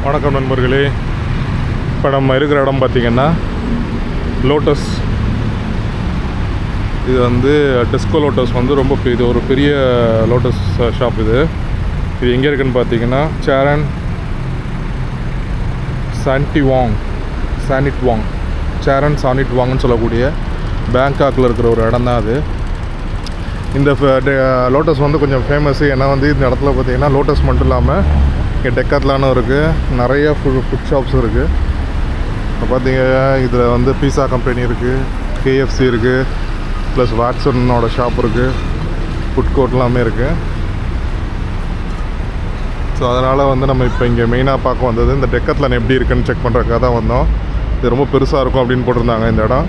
வணக்கம் நண்பர்களே. இப்போ நம்ம இருக்கிற இடம் பார்த்திங்கன்னா லோட்டஸ். இது வந்து டிஸ்கோ லோட்டஸ் வந்து ரொம்ப இது ஒரு பெரிய லோட்டஸ் ஷாப். இது எங்கே இருக்குதுன்னு பார்த்தீங்கன்னா சேரன் சானிட் வாங்னு சொல்லக்கூடிய பேங்காக்கில் இருக்கிற ஒரு இடம் தான் அது. இந்த லோட்டஸ் வந்து கொஞ்சம் ஃபேமஸ்ஸு. ஏன்னா வந்து இந்த இடத்துல பார்த்திங்கன்னா லோட்டஸ் மட்டும் இல்லாமல் இங்கே டெக்காத்லானும் இருக்குது, நிறைய ஃபுட் ஷாப்ஸும் இருக்குது. இப்போ பார்த்தீங்க இதில் வந்து பீஸா கம்பெனி இருக்குது, KFC இருக்குது, ப்ளஸ் வாட்சனோட ஷாப் இருக்குது, ஃபுட் கோர்ட் எல்லாமே இருக்குது. ஸோ அதனால் வந்து நம்ம இப்போ இங்கே மெயினாக பார்க்க வந்தது இந்த டெக்காத்லான் எப்படி இருக்குன்னு செக் பண்ணுறதுக்காக தான் வந்தோம். இது ரொம்ப பெருசாக இருக்கும் அப்படின்னு போட்டிருந்தாங்க. இந்த இடம்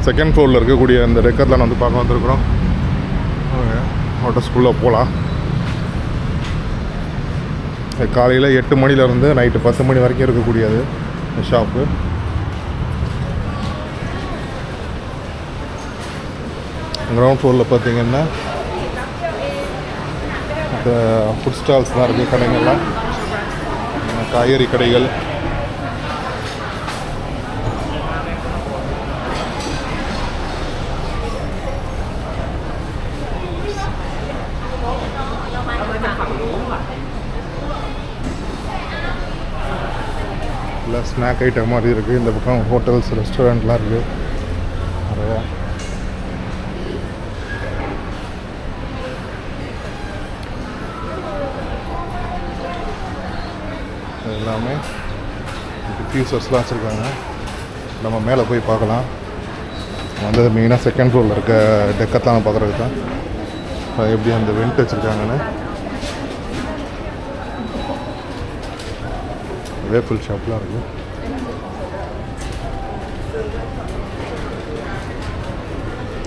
செகண்ட் ஃப்ளோரில் இருக்கக்கூடிய இந்த டெக்காத்லான் வந்து பார்க்க வந்திருக்கிறோம். லோட்டஸ்குள்ளே போகலாம். காலையில் 8 மணிலேருந்து நைட்டு 10 மணி வரைக்கும் இருக்கக்கூடியது இந்த ஷாப்பு. கிரவுண்ட் ஃப்ளோரில் பார்த்திங்கன்னா இந்த ஃபுட் ஸ்டால்ஸ் தான் இருக்குது. கடைகள்லாம் காய்கறி கடைகள், இல்லை ஸ்நாக் ஐட்டம் மாதிரி இருக்குது. இந்த பக்கம் ஹோட்டல்ஸ், ரெஸ்டாரண்ட்லாம் இருக்குது நிறையா. எல்லாமே டிஃப்யூசர்ஸ்லாம் வச்சுருக்காங்க. நம்ம மேலே போய் பார்க்கலாம். வந்து மெயினாக செகண்ட் ஃப்ளோரில் இருக்க டெக்காத்லான் பார்க்குறதுக்கு தான். எப்படி அந்த வெண்ட் வச்சுருக்காங்கன்னு. வேஃபிள் ஷாப்லாம் இருக்குது.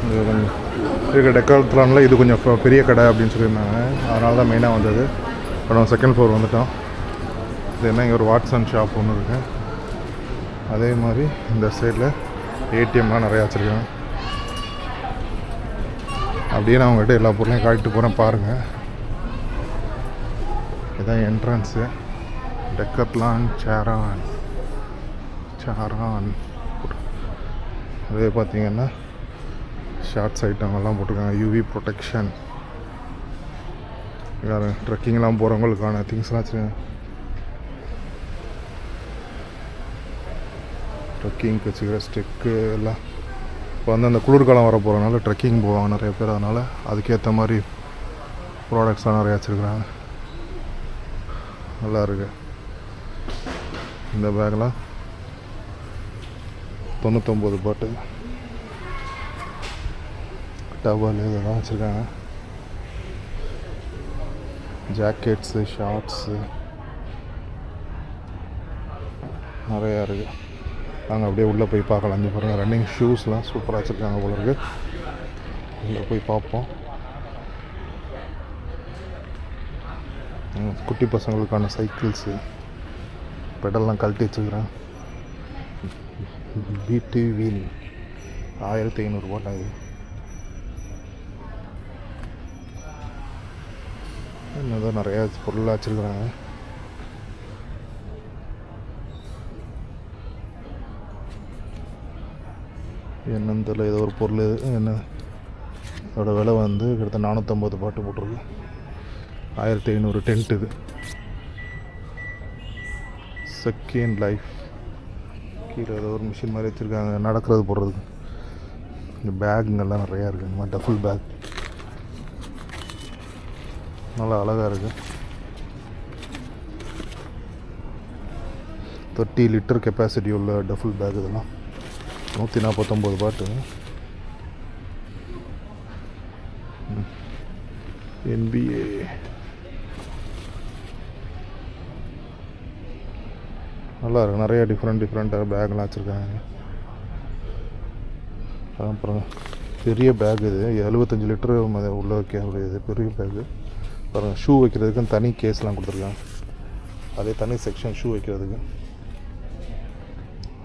இது கொஞ்சம் இருக்க டெக்காத்லானில் இது கொஞ்சம் பெரிய கடை அப்படின்னு சொல்லியிருந்தாங்க. அதனால தான் மெயினாக வந்தது. இப்போ நம்ம செகண்ட் ஃப்ளோர் வந்துவிட்டோம். இது என்ன, இங்கே ஒரு வாட்சன் ஷாப் ஒன்று இருக்குது. அதே மாதிரி இந்த சைடில் ATMலாம் நிறையா வச்சுருக்காங்க. அப்படியே நான் அவங்ககிட்ட எல்லா பொருளையும் காட்டிட்டு போகிறேன் பாருங்கள். இதுதான் என்ட்ரன்ஸு. டெக்காத்லான் சேரான். அதே பார்த்திங்கன்னா ஷார்ட்ஸ் ஐட்டங்கள்லாம் போட்டிருக்காங்க. UV ப்ரொடெக்ஷன், ட்ரெக்கிங்லாம் போகிறவங்களுக்கான திங்ஸ்லாம் வச்சுருக்காங்க. ட்ரெக்கிங்க்கு வச்சுக்கிற ஸ்டிக்கு எல்லாம். இப்போ வந்து அந்த குளிர்காலம் வர போகிறதுனால ட்ரெக்கிங் போவாங்க நிறைய பேர். அதனால் அதுக்கேற்ற மாதிரி ப்ராடக்ட்ஸ்லாம் நிறையா வச்சுருக்குறாங்க. நல்லா இருக்குது. இந்த பேக்லாம் 99 பாட்டு. டவல் இதெல்லாம் வச்சுருக்காங்க. ஜாக்கெட்ஸு, ஷார்ட்ஸு நிறையா இருக்குது. நாங்கள் அப்படியே உள்ளே போய் பார்க்கலாம். இங்கே பாருங்கள், ரன்னிங் ஷூஸ்லாம் சூப்பராக வச்சுருக்காங்க போல இருக்குது. உள்ளே போய் பார்ப்போம். குட்டி பசங்களுக்கான சைக்கிள்ஸு, பெடல்லாம் கழட்டி வச்சுக்கிறேன். BT வீல் 1500 ரூபா இது. இன்னும் நிறையா பொருளாக வச்சுருக்குறாங்க. என்னன்னு தெரியல, ஏதோ ஒரு பொருள். என்ன அதோட விலை வந்து கிட்டத்தட்ட 450 பாட்டு போட்டிருக்கு. 1500 டென்ட். இது செகண்ட் லைஃப். கீழே ஏதோ ஒரு மிஷின் மாதிரி வச்சுருக்காங்க நடக்கிறது போடுறதுக்கு. இந்த பேக்குங்கெல்லாம் நிறையா இருக்குது. இந்த மாதிரி டஃபுல் பேக் நல்லா அழகாக இருக்குது. 30 லிட்டர் கெப்பாசிட்டி உள்ள டஃபுல் பேக். இதெல்லாம் 149 பாட்டு. NBA நல்லா இருக்குது. நிறைய டிஃப்ரெண்ட்டாக பேக்லாம் வச்சுருக்காங்க. அப்புறம் பெரிய பேக். இது 75 லிட்டரு உள்ளே வைக்கக்கூடியது பெரிய பேக்கு. அப்புறம் ஷூ வைக்கிறதுக்கு தனி கேஸ்லாம் கொடுத்துருக்காங்க. அதே தனி செக்ஷன் ஷூ வைக்கிறதுக்கு.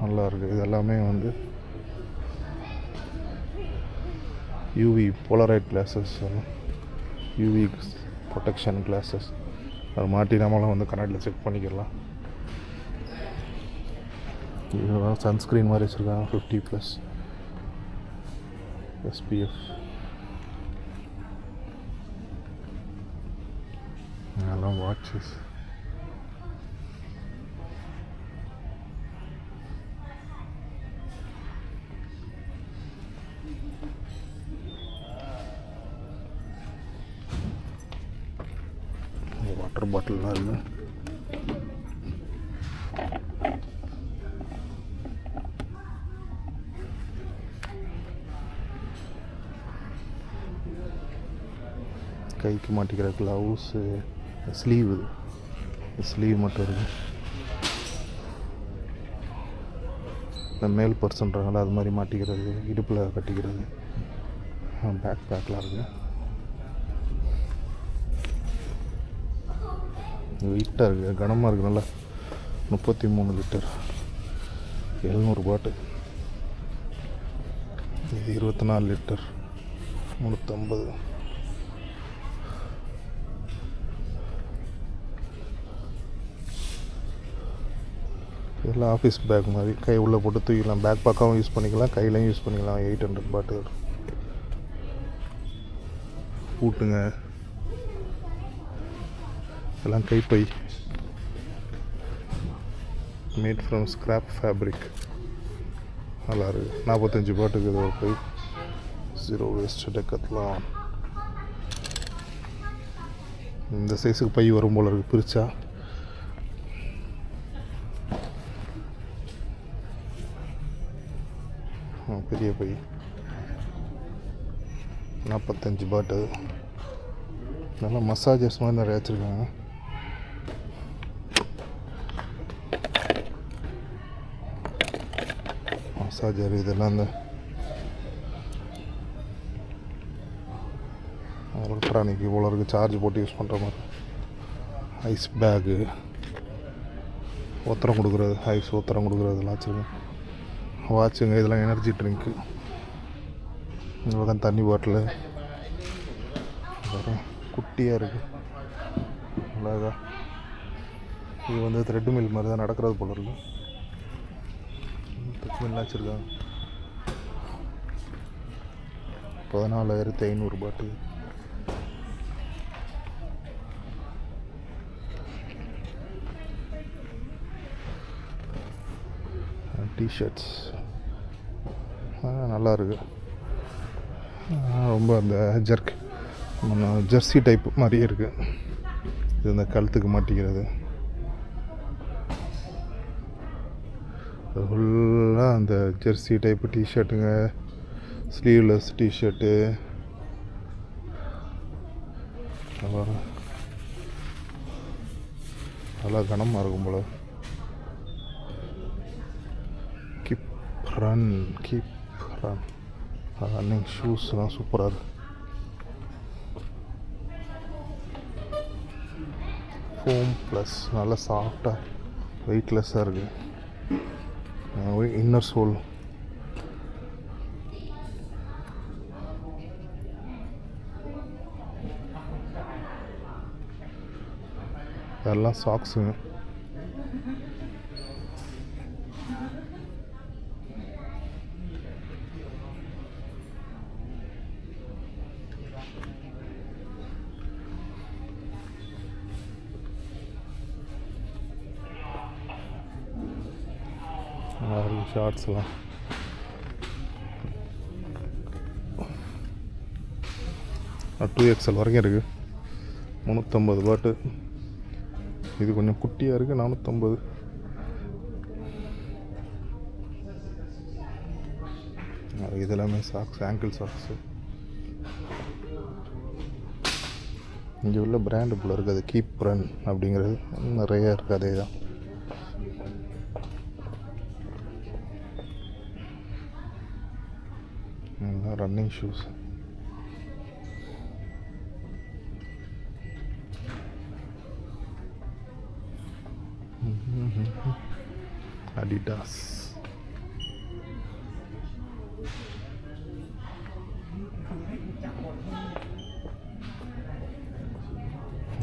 நல்லா இருக்குது. இது எல்லாமே வந்து UV Polaroid classes, UV protection classes. அது மாட்டி நம்மளாம் வந்து கண்ணாடியில் செக் பண்ணிக்கலாம். இதெல்லாம் சன்ஸ்க்ரீன் மாதிரி வச்சுருக்காங்க 50+ SPF. அதெல்லாம் வாட்சஸ். வாட்டர் பாட்டில்லாம் இருக்குது. கைக்கு மாட்டிக்கிற க்ளவுஸு, ஸ்லீவ் மட்டும் இருக்குது. இந்த மேல் பர்சன்றாங்களா அது மாதிரி மாட்டிக்கிறது, இடுப்பில் கட்டிக்கிறது. பேக்லாம் இருக்குது. வெயிட்டாக இருக்குது, கனமாக இருக்குது. நல்லா 33 லிட்டர், 700 பாட்டு. இது 24 லிட்டர், 350. இதெல்லாம் ஆஃபீஸ் பேக் மாதிரி, கை உள்ளே போட்டு தூக்கிக்கலாம். பேக் பக்காவும் யூஸ் பண்ணிக்கலாம், கையிலையும் யூஸ் பண்ணிக்கலாம். 800 பாட்டு. பூட்டுங்க, எல்லாம் கைப்பை, மேட் ஃப்ரம் ஸ்க்ராப் ஃபேப்ரிக். நல்லா இருக்குது. 45 பாட்டுக்கு இது ஒரு பை. 0 waste Decathlon. இந்த சைஸுக்கு பை வரும் போல இருக்குது பிரித்தா. பெரிய பை 45 பாட்டு. நல்லா மசாஜர்ஸ் மாதிரி நிறைய வச்சுருக்காங்க. மசாஜர் இதெல்லாம் இந்த எலக்ட்ரானிக் இவ்வளோ இருக்குது, சார்ஜ் போட்டு யூஸ் பண்ணுற மாதிரி. ஐஸ் பேகு, ஒத்தரம் கொடுக்குறது, ஐஸ் ஒத்தரம் கொடுக்குறதுலாம் வச்சுருக்கேன். வாட்சுங்க, இதெல்லாம் எனர்ஜி ட்ரிங்க்கு. இவ்வளோதான் தண்ணி பாட்டில். குட்டியாக இருக்குது, அழகா. இது வந்து த்ரெட் மில் மாதிரி தான் நடக்கிறது போல இருக்குது. த்ரெட் மில்லாம் வச்சுருக்காங்க. 14,500 பாட்டு. டிஷர்ட்ஸ் நல்லா இருக்குது. ரொம்ப அந்த ஜெர்சி டைப் மாதிரியே இருக்குது. இது இந்த கழுத்துக்கு மாட்டிக்கிறது. ஃபுல்லாக அந்த ஜெர்சி டைப்பு டிஷர்ட்டுங்க, ஸ்லீவ்லெஸ் டிஷர்ட்டு. நல்லா கனமாக இருக்கும் போல். கீப் ரன் ரன்னிங் ஷூஸ்லாம் சூப்பராக இருக்குது. ஃபோம் ப்ளஸ் நல்லா சாஃப்டாக வெயிட்லெஸ்ஸாக இருக்குது. Inner sole. இதெல்லாம் சாக்ஸுங்க. ஷார்ட்ஸ்லாம் 2XL வரைக்கும் இருக்குது. 350 பாட்டு. இது கொஞ்சம் குட்டியாக இருக்குது, 450. இதெல்லாமே சாக்ஸ், ஆங்கிள் சாக்ஸு. இங்கே உள்ள பிராண்டு போல் இருக்குது, அது கீப் ரன் அப்படிங்கிறது நிறைய இருக்குது. அதே தான். Running shoes. அடிடாஸ்.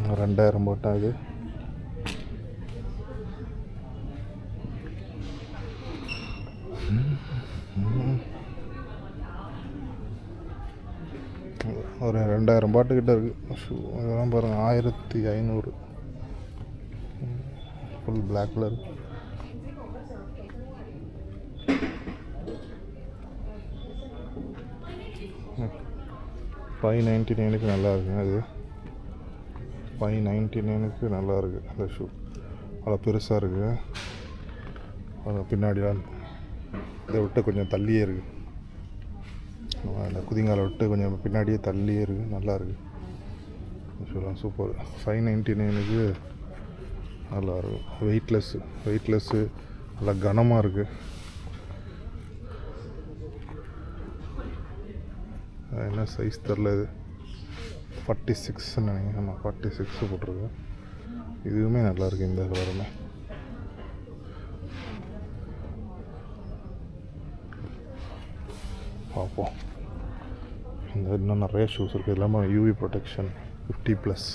$2000 போட்டால் இது ஒரு 2000 பாட்டுக்கிட்ட இருக்குது ஷூ. இதெல்லாம் பாருங்கள் 1500. Full black colour. $599 நல்லா இருக்குங்க. அது $599 நல்லா இருக்குது அந்த ஷூ. அவ்வளோ பெருசாக இருக்குது. அது பின்னாடிலாம் இதை விட்டு கொஞ்சம் தள்ளியே இருக்குது. அந்த குதிங்காலை விட்டு கொஞ்சம் பின்னாடியே தள்ளியே இருக்குது. நல்லா இருக்குது ஷூலாம். சூப்பர். $599 நல்லா இருக்கும். வெயிட்லெஸ்ஸு நல்லா கனமாக இருக்குது. என்ன சைஸ் தெரில. இது 46 நினைக்கிறேன். ஆமாம் 46 போட்டிருக்கு. இதுவுமே நல்லாயிருக்கு. இந்த கலருமே பார்ப்போம். இந்த இன்னும் நிறைய ஷூஸ் இருக்குது. இல்லாமல் யூவி ப்ரொடெக்ஷன் 50+.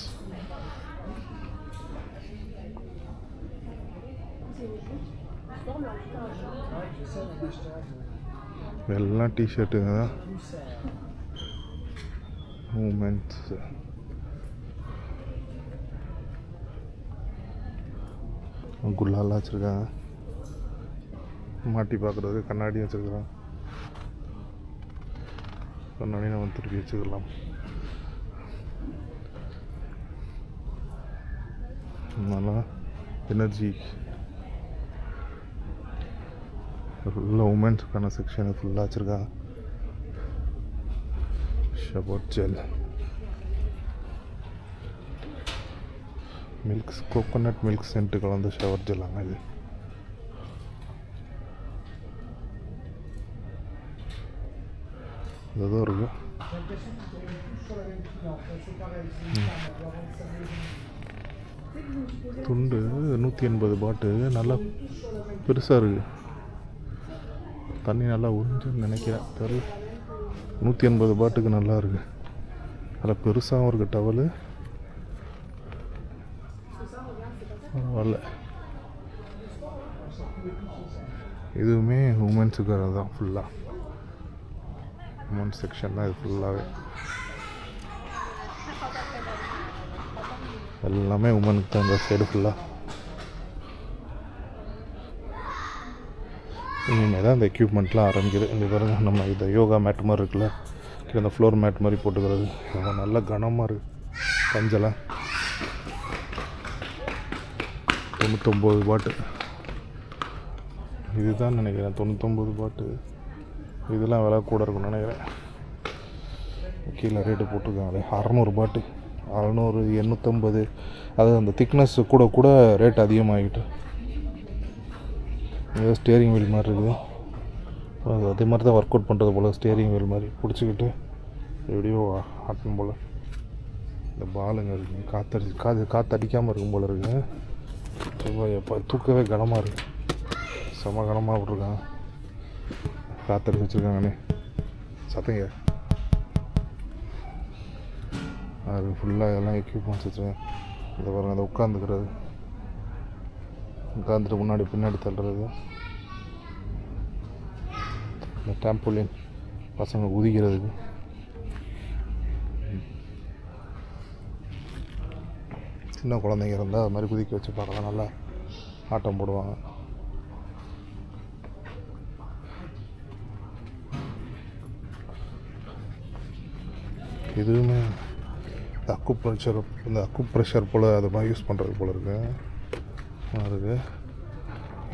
எல்லாம் டிஷர்ட்டுங்க தான். மூமெண்ட்ஸ் குல்லாலாம் வச்சுருக்காங்க. மாட்டி பார்க்குறதுக்கு கண்ணாடி வச்சுருக்குறாங்க. கண்ணாடி நம்ம திருப்பி வச்சுக்கலாம். நல்லா எனர்ஜி ஃபுல்லாக உமன்ஸுக்கான செக்ஷன் ஃபுல்லாக வச்சுருக்காங்க. Shower gel, milks, coconut milk scent கலந்து ஷவர் ஜெல்லாங்க இது. இதுதான் இருக்குது. துண்டு 180 பாட்டு. நல்லா பெருசாக இருக்குது. தண்ணி நல்லா உறிஞ்சுன்னு நினைக்கிறேன். தெரியல. 180 பாட்டுக்கு நல்லா இருக்குது. நல்லா பெருசாகவும் இருக்குது டவலு. பரவாயில்ல. இதுவுமே உமன்ஸுக்காக தான். ஃபுல்லாக உமன்ஸ் செக்ஷன் தான் இது ஃபுல்லாகவே. எல்லாமே உமனுக்கு தான் இந்த சைடு ஃபுல்லாக. இனிமேல் தான் இந்த எக்யூப்மெண்ட்லாம் ஆரம்பிக்குது. இந்த பாருங்க, நம்ம இந்த யோகா மேட் மாதிரி இருக்குல்ல, இந்த ஃப்ளோர் மேட் மாதிரி போட்டுக்கிறது. நல்ல கனமாக இருக்குது. பஞ்செல்லாம் 99 பாட்டு. இதுதான் நினைக்கிறேன் 99 பாட்டு. இதெல்லாம் விலை கூட இருக்கும்னு நினைக்கிறேன். கீழே ரேட்டு போட்டிருக்காங்களே 600 பாட்டு. 600, 850. அது அந்த திக்னஸ் கூட கூட ரேட் அதிகமாகிட்டு. ஏதோ ஸ்டியரிங் வீல் மாதிரி இருக்குது. அதே மாதிரி தான் ஒர்க் அவுட் பண்ணுறது போல். ஸ்டியரிங் வீல் மாதிரி பிடிச்சிக்கிட்டு எப்படியோ ஆட்டணும் போல். இந்த பாலுங்க இருக்குது. காற்று அடிக்காமல் இருக்கும் போல் இருக்குது. எப்போ தூக்கவே கனமாக இருக்குது. செம கனமாக விட்ருக்காங்க. காற்றடிச்சு வச்சுருக்காங்கண்ணே. சத்தங்க. அது ஃபுல்லாக இதெல்லாம் எக்யூப்மெண்ட்ஸ் வச்சுருக்கேன். இதை பாருங்கள், அதை உட்காந்துக்கிறது, உட்காந்துட்டு முன்னாடி பின்னாடி தள்ளுறது, இந்த டேம்போலின் பசங்க குதிக்கிறதுக்கு, சின்ன குழந்தைங்க இருந்தால் அது மாதிரி குதிக்க வச்சு பார்க்கலாம். நல்லா ஆட்டம் போடுவாங்க. இதுவுமே இந்த அக்குப்ரெஷர் போல் அது மாதிரி யூஸ் பண்ணுறது போல் இருக்குது.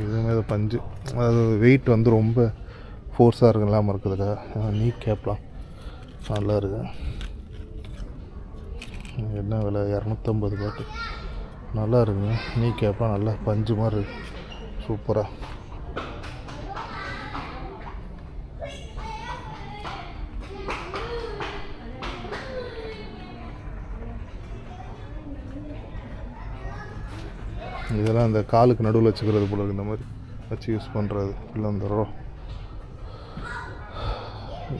இதுவுமே அது பஞ்சு. அது வெயிட் வந்து ரொம்ப ஃபோர்ஸாக இருக்கு இல்லாமல் இருக்குதுக்கா. நீ கேப்லாம் நல்லா இருக்குது. என்ன விலை? 250 பாட்டு. நல்லா இருக்குங்க. நீ கேப்லாம் நல்லா பஞ்சு மாதிரி இருக்குது. சூப்பராக. இதெல்லாம் இந்த காலுக்கு நடுவில் வச்சுக்கிறது போல இருக்குது. இந்த மாதிரி வச்சு யூஸ் பண்ணுறது. இல்லை இந்த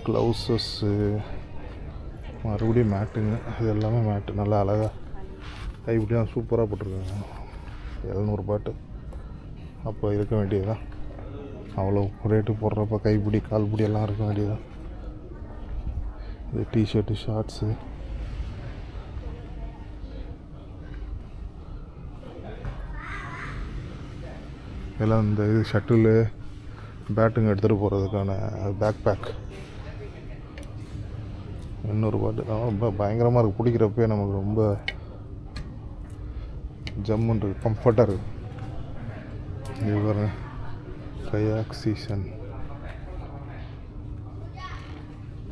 க்ளவுஸஸ்ஸு, மறுபடியும் மேட்டுங்க. இது எல்லாமே மேட்டு. நல்லா அழகாக கைப்பிடியாக சூப்பராக போட்டிருக்காங்க. 700 பாட்டு. அப்போ இருக்க வேண்டியதுதான். அவ்வளோ ரேட்டு போடுறப்ப கைப்பிடி கால்பிடி எல்லாம் இருக்க வேண்டியதுதான். இது டிஷர்ட்டு ஷார்ட்ஸு எல்லாம் இந்த இது ஷட்டிலு பேட்டுங்க எடுத்துகிட்டு போகிறதுக்கான பேக் பேக். 800 பாட்டு தான். ரொம்ப பயங்கரமாக இருக்குது. பிடிக்கிறப்பே நமக்கு ரொம்ப ஜம்முன்னு இருக்குது, கம்ஃபர்ட்டாக இருக்குது. இது பாருங்க, கயாக் சீசன்,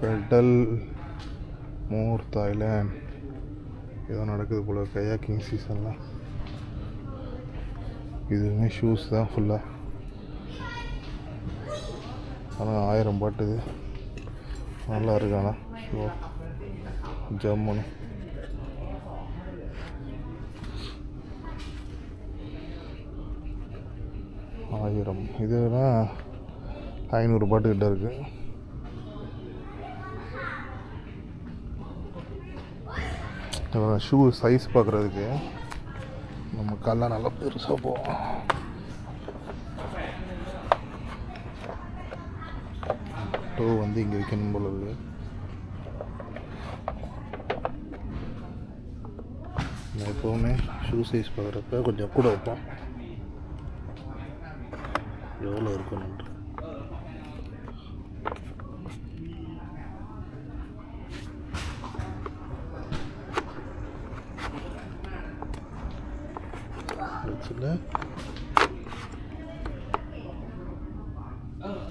பெடல் மோர் தாய்லாண்ட் ஏதோ நடக்குது போல் கயாக்கிங் சீசன்லாம். இதுவுமே ஷூஸ் தான் ஃபுல்லாக. ஆனால் 1000 பாட்டு இது நல்லா இருக்கு. ஆனால் ஷூ ஜம்முன்னு ஆயிரம். இதுனா 500 பாட்டு கிட்ட இருக்குது. ஷூ சைஸ் பார்க்குறதுக்கு நம்ம கால்லாம் நல்லா பெருசாக போவோம். டோ வந்து இங்கே வைக்கணும் போல இருக்குது. நான் எப்போவுமே ஷூ சைஸ் பார்க்குறப்ப கொஞ்சம் கூட வைப்போம், எவ்வளோ இருக்கணுன்ட்டு.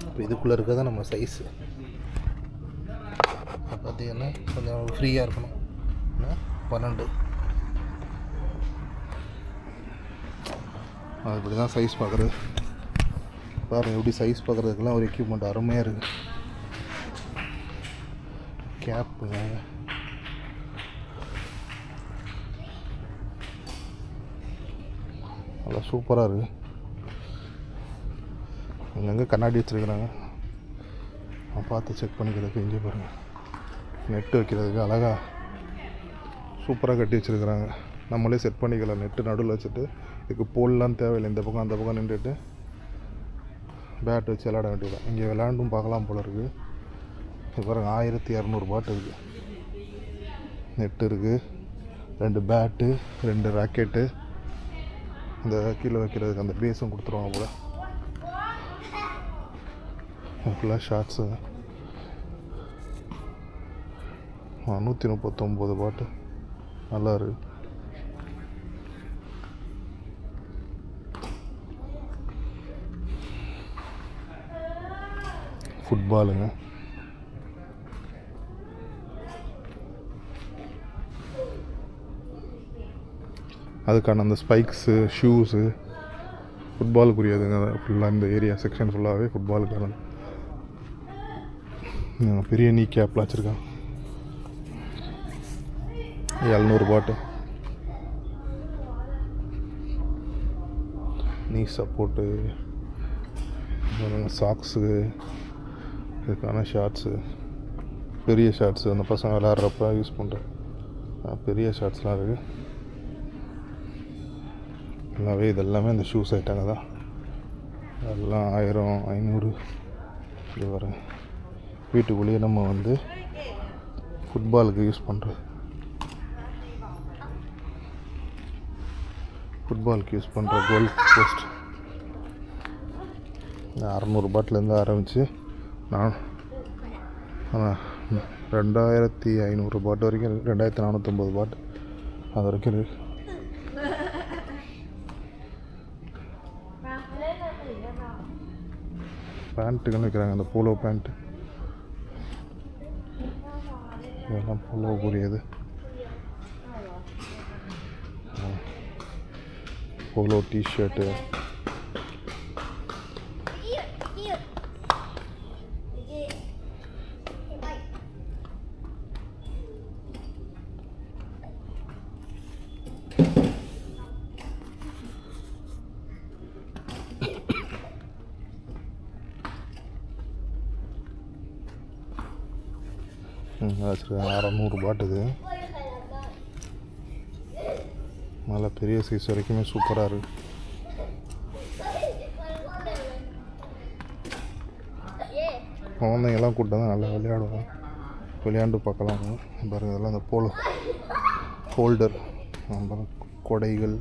இப்போ இதுக்குள்ளே இருக்கிறதா நம்ம சைஸு. பார்த்தீங்கன்னா கொஞ்சம் ஃப்ரீயாக இருக்கணும். 12 அது இப்படி தான் சைஸ் பார்க்குறது. பாருங்கள் எப்படி சைஸ் பார்க்குறதுக்கெல்லாம் ஒரு எக்யூப்மெண்ட் அருமையாக இருக்குது. கேப்புங்க, நல்லா சூப்பராக இருக்குது. அங்கங்கே கண்ணாடி வச்சுருக்குறாங்க, பார்த்து செக் பண்ணிக்கிறதுக்கு. இங்கே பாருங்கள், நெட்டு வைக்கிறதுக்கு அழகாக சூப்பராக கட்டி வச்சுருக்குறாங்க. நம்மளே செட் பண்ணிக்கலாம். நெட்டு நடுவில் வச்சுட்டு இதுக்கு போல்லாம் தேவையில்லை. இந்த பக்கம் அந்த பக்கம் நின்றுட்டு பேட் வச்சு விளாட வேண்டியதான். இங்கே விளாண்டும் பார்க்கலாம் போல இருக்குது. இது பாருங்கள், 1200 பாட்டு இருக்குது. நெட்டு இருக்குது, 2 பேட்டு, 2 ராக்கெட்டு, இந்த கீழே வைக்கிறதுக்கு அந்த பேஸும் கொடுத்துருவாங்க போல். ஃபுல்லாக ஷார்ட்ஸு 139 பாட்டு நல்லா இருக்குது. ஃபுட்பாலுங்க, அதுக்கான அந்த ஸ்பைக்ஸு ஷூஸு ஃபுட்பாலுக்குரியதுங்க. ஃபுல்லாக இந்த ஏரியா செக்ஷன் ஃபுல்லாகவே ஃபுட்பாலுக்கான பெரிய நீ கேப்லாம் வச்சுருக்கான். 700 பாட்டு. நீ சப்போர்ட்டு, சாக்ஸு, இதுக்கான ஷார்ட்ஸு, பெரிய ஷார்ட்ஸு அந்த பசங்க விளாட்றப்ப யூஸ் பண்ணுற பெரிய ஷார்ட்ஸ்லாம் இருக்குது. எல்லாமே இதெல்லாமே இந்த ஷூஸ் ஐட்டங்க தான். அதெல்லாம் 1000 500. இது வர வீட்டுக்குள்ளேயே நம்ம வந்து ஃபுட்பாலுக்கு யூஸ் பண்ணுறது, ஃபுட்பாலுக்கு யூஸ் பண்ணுற கோல் போஸ்ட் 600 பாட்டிலேருந்து ஆரம்பித்து 2500 பாட்டு வரைக்கும் இருக்குது. 2450 பாட்டு அது வரைக்கும் இருக்குது. பேண்ட்டுகள் வைக்கிறாங்க, அந்த போலோ பேண்ட்டு, இதெல்லாம் போலோக்குரியது. போலோ டிஷர்ட்டு, வச்சுருக்காங்க. 600 பாட்டு இது. நல்லா பெரிய சைஸ் வரைக்குமே சூப்பராக இருக்குது. குழந்தைங்கெல்லாம் கூப்பிட்டு தான் நல்லா விளையாடுவோம். விளையாண்டு பார்க்கலாம் பாருங்கள். இதெல்லாம் அந்த போல் ஹோல்டர், கொடைகள்,